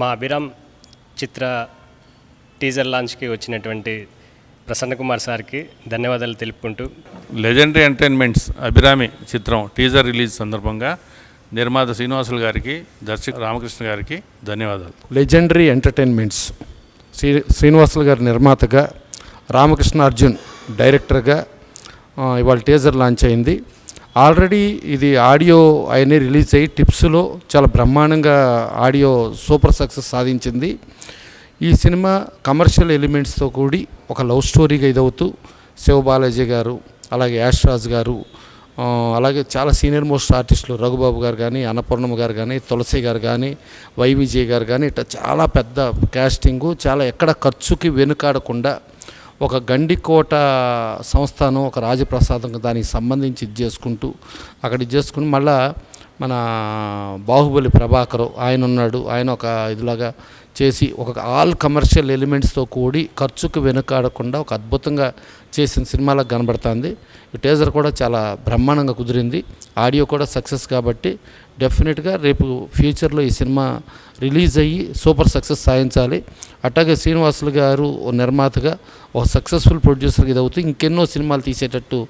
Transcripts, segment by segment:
మా అభిరామ్ చిత్ర టీజర్ లాంచ్కి వచ్చినటువంటి ప్రసన్న కుమార్ సార్కి ధన్యవాదాలు తెలుపుకుంటూ, లెజెండరీ ఎంటర్టైన్మెంట్స్ అభిరామి చిత్రం టీజర్ రిలీజ్ సందర్భంగా నిర్మాత శ్రీనివాసులు గారికి, దర్శక రామకృష్ణ గారికి ధన్యవాదాలు. లెజెండరీ ఎంటర్టైన్మెంట్స్ శ్రీనివాసులు గారి నిర్మాతగా, రామకృష్ణ అర్జున్ డైరెక్టర్గా ఇవాళ టీజర్ లాంచ్ అయింది. ఆల్రెడీ ఇది ఆడియో అయినా రిలీజ్ అయ్యి టిప్స్లో చాలా బ్రహ్మాండంగా ఆడియో సూపర్ సక్సెస్ సాధించింది. ఈ సినిమా కమర్షియల్ ఎలిమెంట్స్తో కూడి ఒక లవ్ స్టోరీగా ఇదవుతూ శివబాలాజీ గారు, అలాగే యాష్ రాజ్ గారు, అలాగే చాలా సీనియర్ మోస్ట్ ఆర్టిస్టులు రఘుబాబు గారు కానీ, అన్నపూర్ణమ్మ గారు కానీ, తులసి గారు కానీ, వైవిజయ్ గారు కానీ, ఇట్లా చాలా పెద్ద క్యాస్టింగు, చాలా ఎక్కడ ఖర్చుకి వెనుకాడకుండా ఒక గండికోట సంస్థానం, ఒక రాజప్రసాదం దానికి సంబంధించి ఇది చేసుకుంటూ అక్కడ ఇది చేసుకుని మళ్ళా మన బాహుబలి ప్రభాకర్ ఆయన ఉన్నాడు, ఆయన ఒక ఇదిలాగా చేసి ఒక ఆల్ కమర్షియల్ ఎలిమెంట్స్తో కూడి ఖర్చుకు వెనుకాడకుండా ఒక అద్భుతంగా చేసిన సినిమాలకు కనబడుతుంది. ఈ టీజర్ కూడా చాలా బ్రహ్మాండంగా కుదిరింది, ఆడియో కూడా సక్సెస్ కాబట్టి డెఫినెట్గా రేపు ఫ్యూచర్లో ఈ సినిమా రిలీజ్ అయ్యి సూపర్ సక్సెస్ సాధించాలి. అట్లాగే శ్రీనివాసులు గారు నిర్మాతగా ఒక సక్సెస్ఫుల్ ప్రొడ్యూసర్గా ఇది అవుతూ ఇంకెన్నో సినిమాలు తీసేటట్టు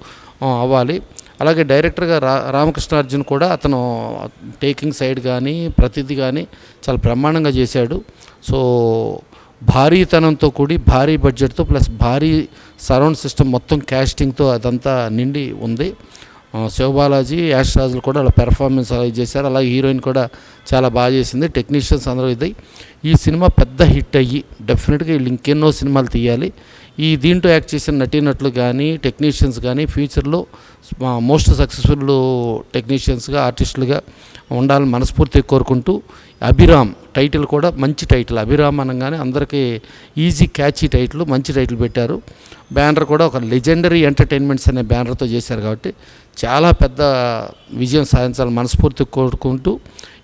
అవ్వాలి. అలాగే డైరెక్టర్గా రామకృష్ణ అర్జున్ కూడా అతను టేకింగ్ సైడ్ కానీ ప్రతిదీ కానీ చాలా బ్రహ్మాండంగా చేశాడు. సో భారీతనంతో కూడి భారీ బడ్జెట్తో ప్లస్ భారీ సరౌండ్ సిస్టమ్ మొత్తం క్యాస్టింగ్తో అదంతా నిండి ఉంది. శివబాలాజీ, యాష్ రాజులు కూడా అలా పెర్ఫార్మెన్స్ అలా చేశారు. అలాగే హీరోయిన్ కూడా చాలా బాగా చేసింది. టెక్నీషియన్స్ అందరూ ఇది ఈ సినిమా పెద్ద హిట్ అయ్యి డెఫినెట్గా వీళ్ళు ఇంకెన్నో సినిమాలు తీయాలి. ఈ దీంట్లో యాక్ట్ చేసిన నటీనటులు కానీ టెక్నీషియన్స్ కానీ ఫ్యూచర్లో మోస్ట్ సక్సెస్ఫుల్ టెక్నీషియన్స్గా ఆర్టిస్టులుగా ఉండాలని మనస్ఫూర్తిగా కోరుకుంటూ, అభిరామ్ టైటిల్ కూడా మంచి టైటిల్. అభిరామ్ అనగానే అందరికీ ఈజీ క్యాచీ టైటిల్, మంచి టైటిల్ పెట్టారు. బ్యానర్ కూడా ఒక లెజెండరీ ఎంటర్టైన్మెంట్స్ అనే బ్యానర్తో చేశారు కాబట్టి చాలా పెద్ద విజయం సాధించాలని మనస్ఫూర్తిగా కోరుకుంటూ,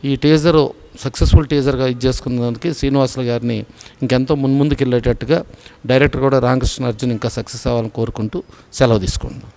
ఈ టీజర్ సక్సెస్ఫుల్ టీజర్గా ఇది చేసుకున్నదానికి శ్రీనివాసులు గారిని ఇంకెంతో ముందుకు వెళ్ళేటట్టుగా డైరెక్టర్ కూడా రామకృష్ణ అర్జున్ ఇంకా సక్సెస్ అవ్వాలని కోరుకుంటూ సెలవు తీసుకుంటున్నాను.